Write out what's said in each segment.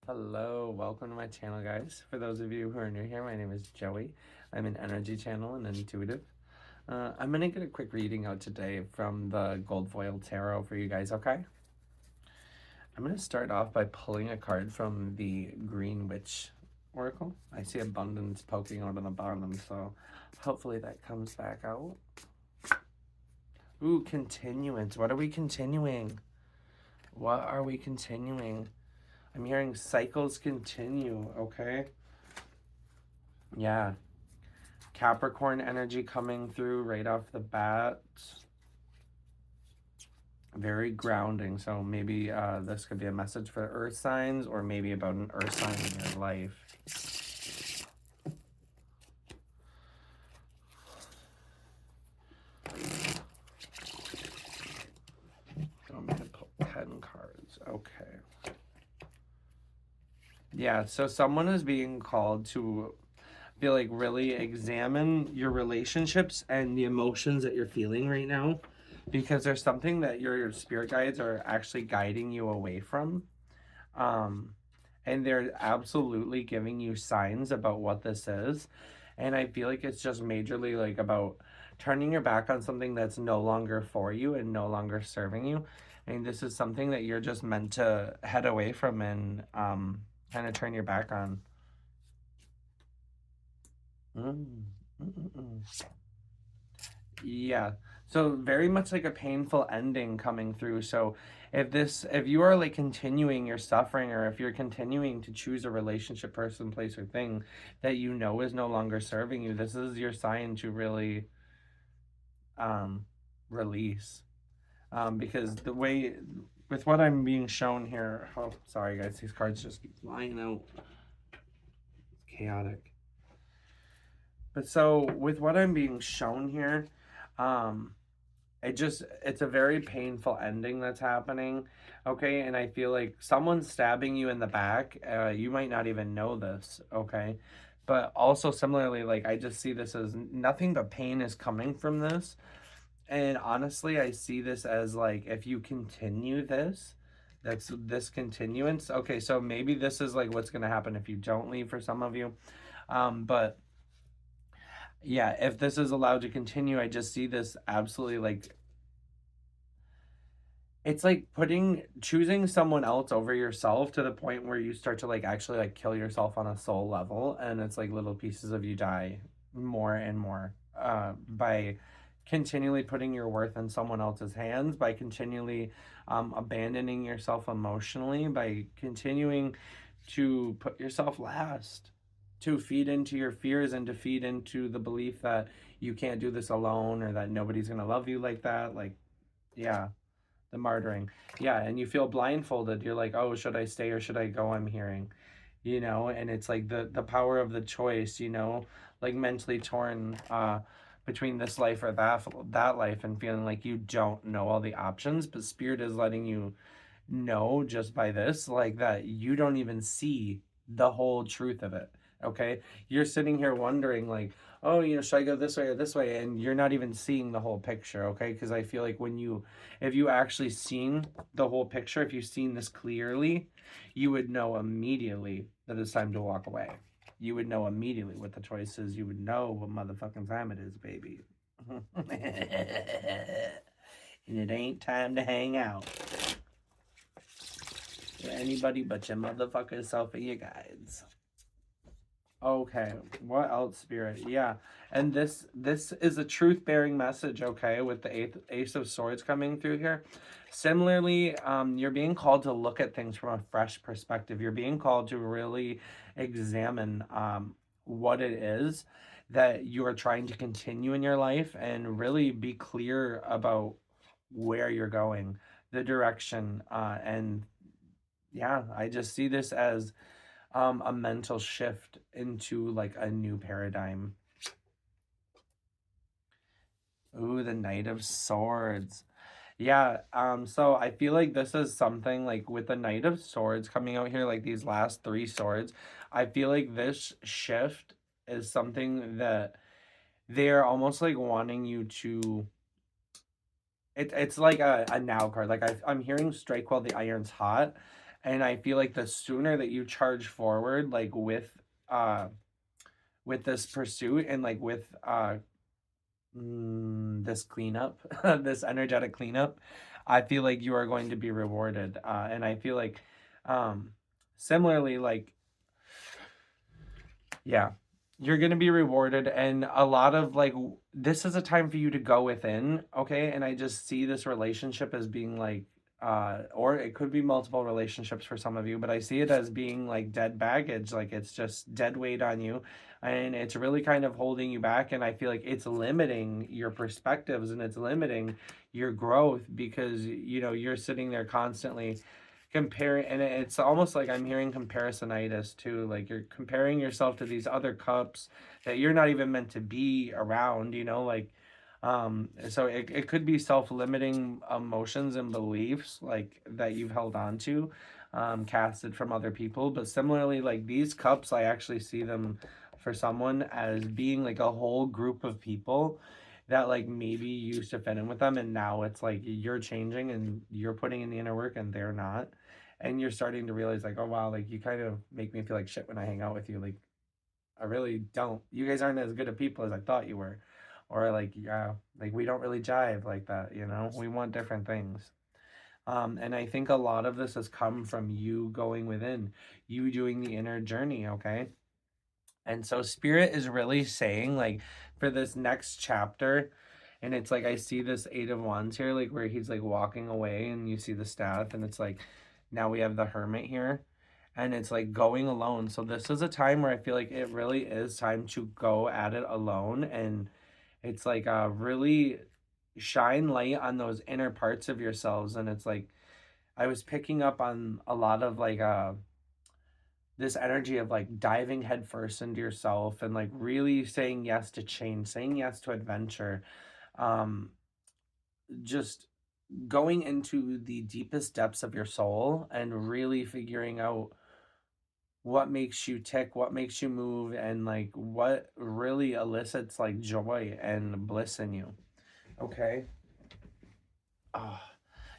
Hello, welcome to my channel, guys. For those of you who are new here, my name is Joey. I'm an energy channel and intuitive. I'm going to get a quick reading out today from the Gold Foil Tarot for you guys, okay? I'm going to start off by pulling a card from the Green Witch Oracle. I see abundance poking out on the bottom, so hopefully that comes back out. Ooh, continuance. What are we continuing? What are we continuing? I'm hearing cycles continue, okay? Yeah. Capricorn energy coming through right off the bat. Very grounding. So maybe this could be a message for earth signs, or maybe about an earth sign in your life. I'm going to pull 10 cards. Okay. Yeah, so someone is being called to feel like really examine your relationships and the emotions that you're feeling right now, because there's something that your spirit guides are actually guiding you away from. And they're absolutely giving you signs about what this is. And I feel like it's just majorly like about turning your back on something that's no longer for you and no longer serving you. And this is something that you're just meant to head away from and kind of turn your back on. Mm, mm, mm, mm. Yeah. So very much like a painful ending coming through. So if you are like continuing your suffering, or if you're continuing to choose a relationship, person, place, or thing that you know is no longer serving you, this is your sign to really um release. Because the way with what I'm being shown here, oh sorry guys, these cards just keep flying out. It's chaotic. But so with what I'm being shown here, um it's a very painful ending that's happening, okay? And I feel like someone's stabbing you in the back. You might not even know this, okay? But also similarly, like I just see this as nothing but pain is coming from this. And honestly, I see this as like if you continue this, that's this continuance. Okay, so maybe this is like what's gonna happen if you don't leave for some of you. But yeah, if this is allowed to continue, I just see this absolutely like it's like choosing someone else over yourself to the point where you start to like actually like kill yourself on a soul level, and it's like little pieces of you die more and more by continually putting your worth in someone else's hands, by continually abandoning yourself emotionally, by continuing to put yourself last, to feed into your fears and to feed into the belief that you can't do this alone, or that nobody's gonna love you like that. Like, yeah, the martyring. Yeah, and you feel blindfolded. You're like, oh, should I stay or should I go? I'm hearing, and it's like the power of the choice, like mentally torn between this life or that life, and feeling like you don't know all the options, but spirit is letting you know just by this, like that you don't even see the whole truth of it. Okay, you're sitting here wondering like, oh, should I go this way or this way, and you're not even seeing the whole picture. Okay, because I feel like if you actually seen the whole picture, if you've seen this clearly, you would know immediately that it's time to walk away. You would know immediately what the choice is. You would know what motherfucking time it is, baby. And it ain't time to hang out with anybody but your motherfucking self and your guides. Okay, what else, Spirit? Yeah, and this is a truth-bearing message. Okay, with the Ace of Swords coming through here. Similarly, you're being called to look at things from a fresh perspective. You're being called to really examine what it is that you are trying to continue in your life, and really be clear about where you're going, the direction, and yeah, I just see this as a mental shift into like a new paradigm. Ooh, the Knight of Swords. Yeah, so I feel like this is something like with the Knight of Swords coming out here, like these last three swords, I feel like this shift is something that they're almost like wanting you to it's like a now card. Like I'm hearing strike while the iron's hot, And I feel like the sooner that you charge forward, like with this pursuit and like with this cleanup, this energetic cleanup, I feel like you are going to be rewarded. And I feel like, um, similarly, like, yeah, you're going to be rewarded. And a lot of like, this is a time for you to go within. Okay. And I just see this relationship as being like, or it could be multiple relationships for some of you, but I see it as being like dead baggage. Like it's just dead weight on you, and it's really kind of holding you back. And I feel like it's limiting your perspectives and it's limiting your growth because, you know, you're sitting there constantly comparing, and it's almost like I'm hearing comparisonitis too. Like you're comparing yourself to these other cups that you're not even meant to be around, you know, like so it could be self-limiting emotions and beliefs like that you've held on to, casted from other people. But similarly, like these cups, I actually see them for someone as being like a whole group of people that like maybe you used to fit in with them, and now it's like you're changing and you're putting in the inner work and they're not. And you're starting to realize like, oh wow, like you kind of make me feel like shit when I hang out with you. Like I really don't. You guys aren't as good of people as I thought you were. Or like, yeah, like we don't really jive like that, you know? We want different things. And I think a lot of this has come from you going within, you doing the inner journey, okay? And so Spirit is really saying, like, for this next chapter, and it's like I see this Eight of Wands here, like where he's like walking away and you see the staff, and it's like now we have the Hermit here, and it's like going alone. So this is a time where I feel like it really is time to go at it alone, and it's like really shine light on those inner parts of yourselves. And it's like I was picking up on a lot of like this energy of like diving headfirst into yourself and like really saying yes to change, saying yes to adventure, um, just going into the deepest depths of your soul and really figuring out what makes you tick, what makes you move, and like what really elicits like joy and bliss in you. Okay. Oh,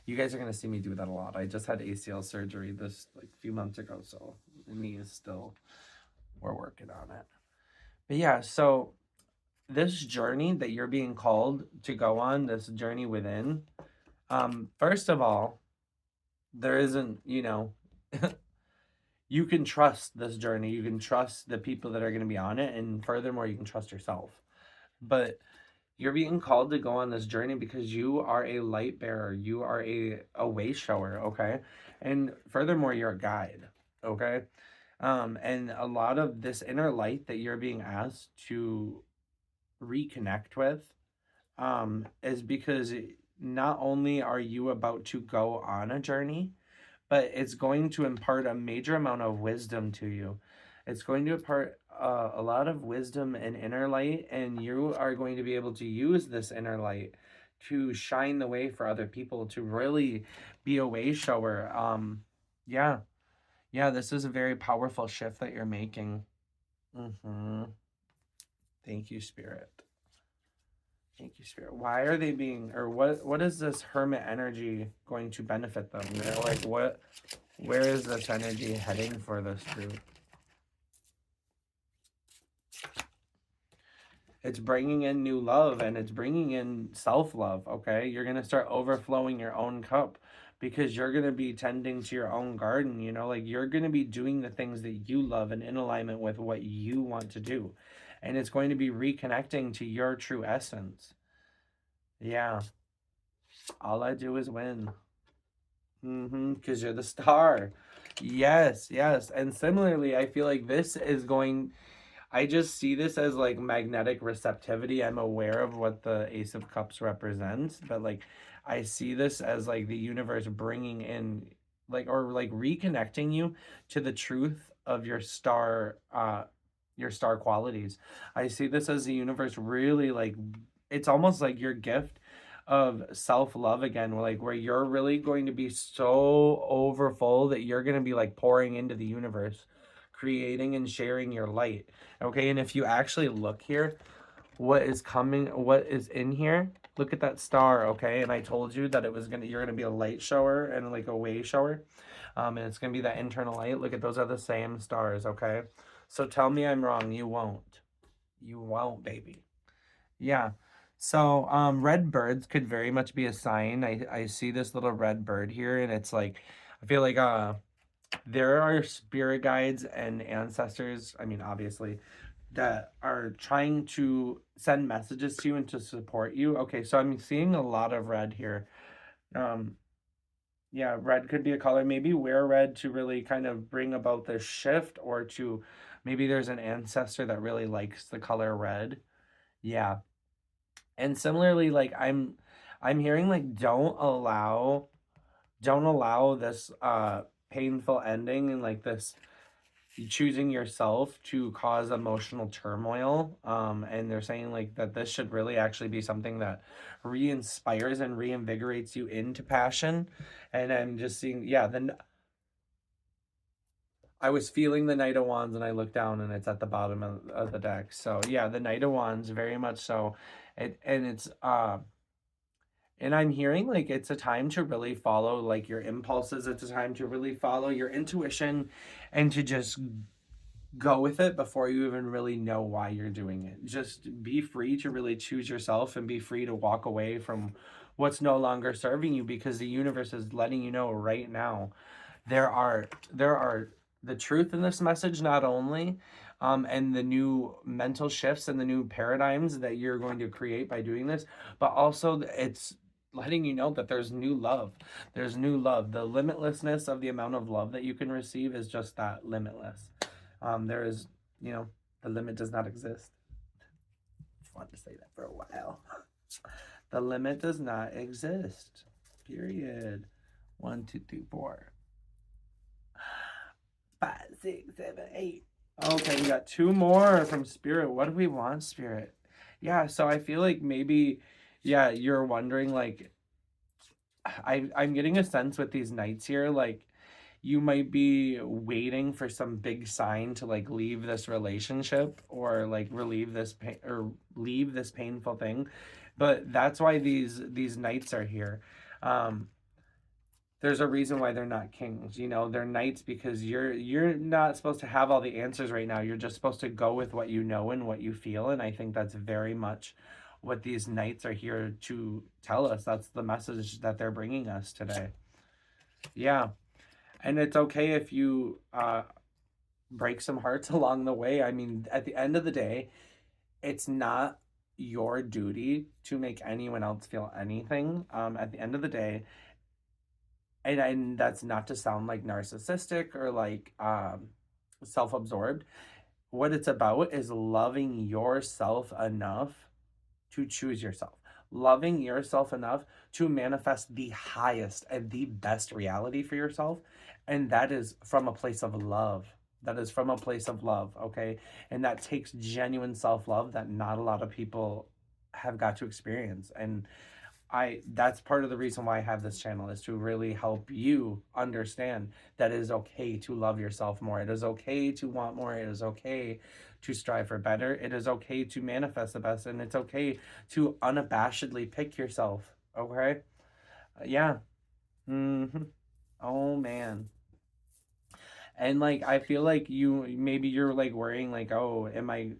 you guys are gonna see me do that a lot. I just had ACL surgery this like few months ago, so the knee is still, we're working on it. But yeah, so this journey that you're being called to go on, this journey within, first of all, there isn't, you know, you can trust this journey. You can trust the people that are going to be on it. And furthermore, you can trust yourself. But you're being called to go on this journey because you are a light bearer. You are a way shower, okay? And furthermore, you're a guide, okay? And a lot of this inner light that you're being asked to reconnect with, is because not only are you about to go on a journey, but it's going to impart a major amount of wisdom to you. It's going to impart a lot of wisdom and inner light, and you are going to be able to use this inner light to shine the way for other people, to really be a way shower. Yeah, yeah, this is a very powerful shift that you're making. Thank you, Spirit. Thank you, Spirit. Why are they being, or what is this hermit energy going to benefit them? They're like, where is this energy heading for this group? It's bringing in new love and it's bringing in self-love, okay? You're going to start overflowing your own cup because you're going to be tending to your own garden, you know? Like you're going to be doing the things that you love and in alignment with what you want to do. And it's going to be reconnecting to your true essence. Yeah. All I do is win. Because you're the star. Yes, yes. And similarly, I feel like this is going, I just see this as like magnetic receptivity. I'm aware of what the Ace of Cups represents, but like I see this as like the universe bringing in like, or like reconnecting you to the truth of your star qualities. I see this as the universe really like, it's almost like your gift of self-love again, like where you're really going to be so overfull that you're going to be like pouring into the universe, creating and sharing your light. Okay, and if you actually look here, what is coming, what is in here, look at that star. Okay, and I told you that it was gonna, you're gonna be a light shower and like a way shower. And it's going to be that internal light. Look at those are the same stars, okay? So tell me I'm wrong. You won't. You won't, baby. Yeah. So red birds could very much be a sign. I see this little red bird here, and it's like I feel like there are spirit guides and ancestors, I mean obviously, that are trying to send messages to you and to support you. Okay, so I'm seeing a lot of red here. Um yeah, red could be a color. Maybe wear red to really kind of bring about this shift, or to maybe there's an ancestor that really likes the color red. Yeah. And similarly, like I'm hearing like don't allow this painful ending and like this choosing yourself to cause emotional turmoil. And they're saying like that this should really actually be something that re-inspires and reinvigorates you into passion. And I'm just seeing, yeah, then I was feeling the Knight of Wands and I looked down and it's at the bottom of the deck. So yeah, the Knight of Wands, very much so. And it's and I'm hearing like it's a time to really follow like your impulses. It's a time to really follow your intuition and to just go with it before you even really know why you're doing it. Just be free to really choose yourself and be free to walk away from what's no longer serving you, because the universe is letting you know right now there are the truth in this message, not only and the new mental shifts and the new paradigms that you're going to create by doing this, but also it's letting you know that there's new love. There's new love. The limitlessness of the amount of love that you can receive is just that, limitless. There is, the limit does not exist. Just wanted to say that for a while. The limit does not exist. Period. 1, 2, 3, 4, 5, 6, 7, 8. Okay, we got 2 more from Spirit. What do we want, Spirit? Yeah, so I feel like maybe, yeah, you're wondering, like, I'm getting a sense with these nights here, like, you might be waiting for some big sign to like leave this relationship, or like relieve this pain or leave this painful thing. But that's why these knights are here. um there's a reason why they're not kings. They're knights because you're not supposed to have all the answers right now. You're just supposed to go with what you know and what you feel, and I think that's very much what these knights are here to tell us. That's the message that they're bringing us today. Yeah. And it's okay if you break some hearts along the way. I mean, at the end of the day, it's not your duty to make anyone else feel anything. At the end of the day, and that's not to sound like narcissistic or like self-absorbed. What it's about is loving yourself enough to choose yourself. Loving yourself enough to manifest the highest and the best reality for yourself. And that is from a place of love. That is from a place of love, okay? And that takes genuine self love that not a lot of people have got to experience. And that's part of the reason why I have this channel, is to really help you understand that it is okay to love yourself more. It is okay to want more. It is okay to strive for better. It is okay to manifest the best, and it's okay to unabashedly pick yourself. Okay? Yeah. Oh man. And like I feel like you're like worrying like, oh, am I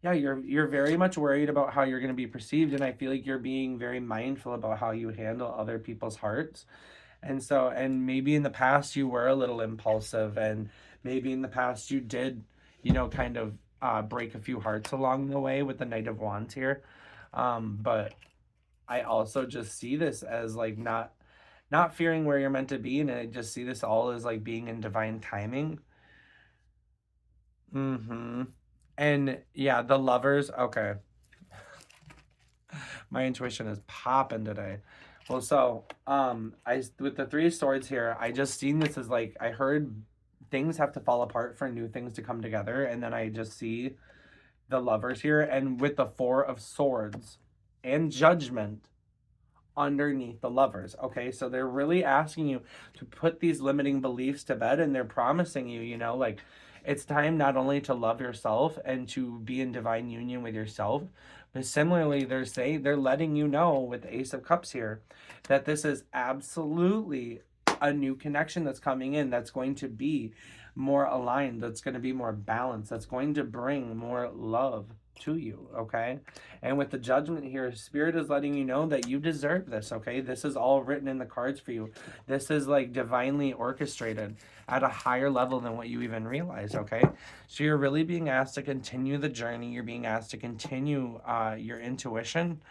yeah, you're very much worried about how you're going to be perceived, and I feel like you're being very mindful about how you handle other people's hearts. And maybe in the past you were a little impulsive, and maybe in the past you did, kind of break a few hearts along the way with the Knight of Wands here. But I also just see this as like not fearing where you're meant to be, and I just see this all as like being in divine timing. And yeah, the Lovers, okay. My intuition is popping today. Well, so I with the 3 of Swords here, I just seen this as like I heard things have to fall apart for new things to come together, and then I just see the Lovers here, and with the 4 of Swords and Judgment underneath the Lovers. Okay, so they're really asking you to put these limiting beliefs to bed, and they're promising you, like it's time not only to love yourself and to be in divine union with yourself, but similarly they're letting you know with the Ace of Cups here that this is absolutely a new connection that's coming in that's going to be more aligned, that's going to be more balanced, that's going to bring more love to you, okay? And with the Judgment here, Spirit is letting you know that you deserve this, okay? This is all written in the cards for you. This is like divinely orchestrated at a higher level than what you even realize, okay? So you're really being asked to continue the journey. You're being asked to continue your intuition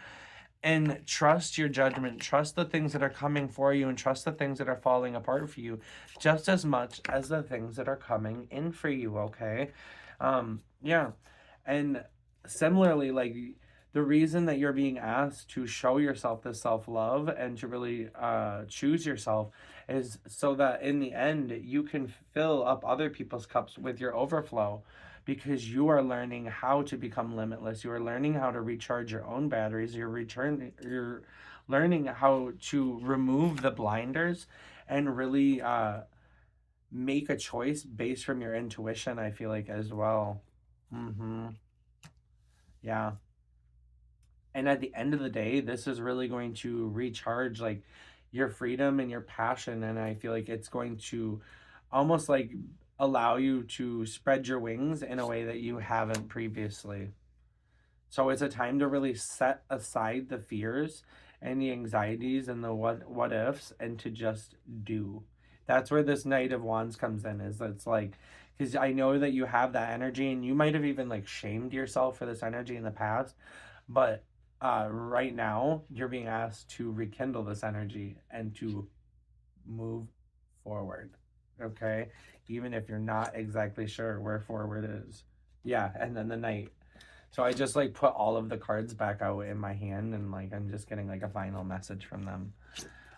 and trust your judgment, trust the things that are coming for you, and trust the things that are falling apart for you just as much as the things that are coming in for you, okay? Yeah. And similarly, like, the reason that you're being asked to show yourself this self-love and to really choose yourself is so that in the end you can fill up other people's cups with your overflow, because you are learning how to become limitless. You are learning how to recharge your own batteries. You're learning how to remove the blinders and really make a choice based from your intuition, I feel like, as well. Yeah. And at the end of the day, this is really going to recharge like your freedom and your passion, and I feel like it's going to almost like allow you to spread your wings in a way that you haven't previously. So it's a time to really set aside the fears and the anxieties and the what ifs, and to just do. That's where this Knight of Wands comes in. Is it's like, because I know that you have that energy, and you might have even like shamed yourself for this energy in the past, but right now you're being asked to rekindle this energy and to move forward. Okay, even if you're not exactly sure where forward is. Yeah, and then the Knight. So I just like put all of the cards back out in my hand, and like I'm just getting like a final message from them.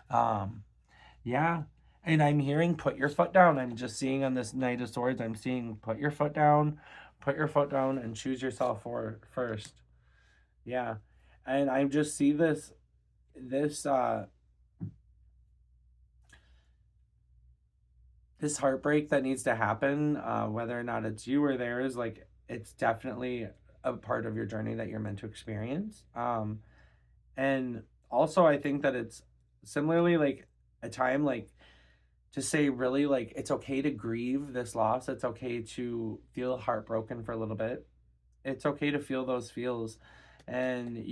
Um yeah. And I'm hearing put your foot down. I'm just seeing on this Knight of Swords, I'm seeing put your foot down and choose yourself for first. Yeah. And I just see this this heartbreak that needs to happen, whether or not it's you or theirs, like it's definitely a part of your journey that you're meant to experience. And also I think that it's similarly like a time like to say really like it's okay to grieve this loss. It's okay to feel heartbroken for a little bit. It's okay to feel those feels. And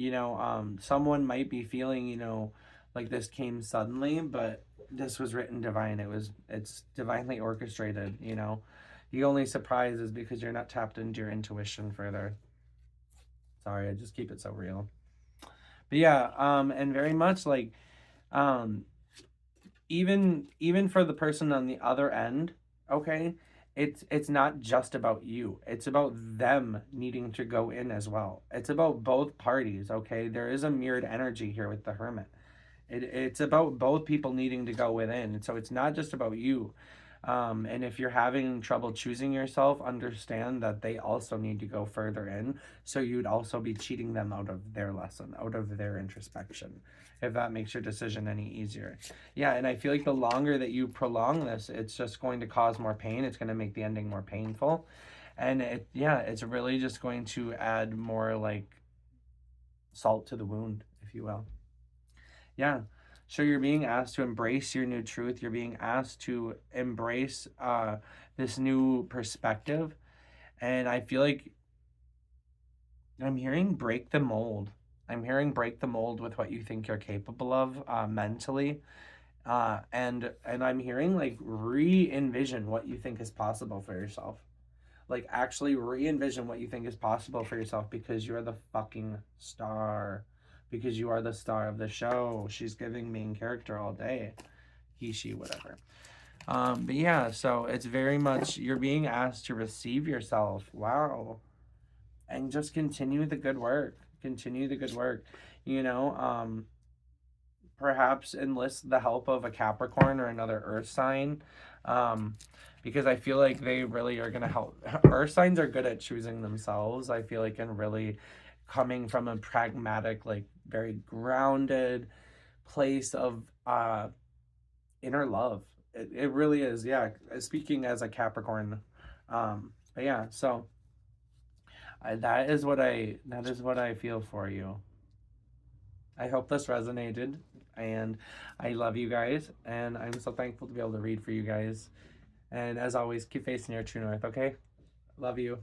someone might be feeling, like this came suddenly, but this was written divine. It's divinely orchestrated. The only surprise is because you're not tapped into your intuition further. Sorry, I just keep it so real. But yeah, and very much like um even for the person on the other end, okay, it's not just about you. It's about them needing to go in as well. It's about both parties, okay? There is a mirrored energy here with the Hermit. It's about both people needing to go within. So it's not just about you. And if you're having trouble choosing yourself, understand that they also need to go further in. So you'd also be cheating them out of their lesson, out of their introspection, if that makes your decision any easier. Yeah, and I feel like the longer that you prolong this, it's just going to cause more pain. It's going to make the ending more painful. And it's really just going to add more like salt to the wound, if you will. Yeah. So you're being asked to embrace your new truth. You're being asked to embrace this new perspective. And I feel like I'm hearing break the mold. I'm hearing break the mold with what you think you're capable of mentally. And I'm hearing like re-envision what you think is possible for yourself. Like actually re-envision what you think is possible for yourself, because you're the fucking star. Because you are the star of the show. She's giving main character all day. He, she, whatever. But yeah, so it's very much you're being asked to receive yourself. Wow. And just continue the good work. Continue the good work. You know, perhaps enlist the help of a Capricorn or another Earth sign. Because I feel like they really are going to help. Earth signs are good at choosing themselves, I feel like, and really coming from a pragmatic, like very grounded place of inner love. It really is. Yeah. Speaking as a Capricorn. But yeah, so that is what I feel for you. I hope this resonated, and I love you guys, and I'm so thankful to be able to read for you guys. And as always, keep facing your true north, okay? Love you.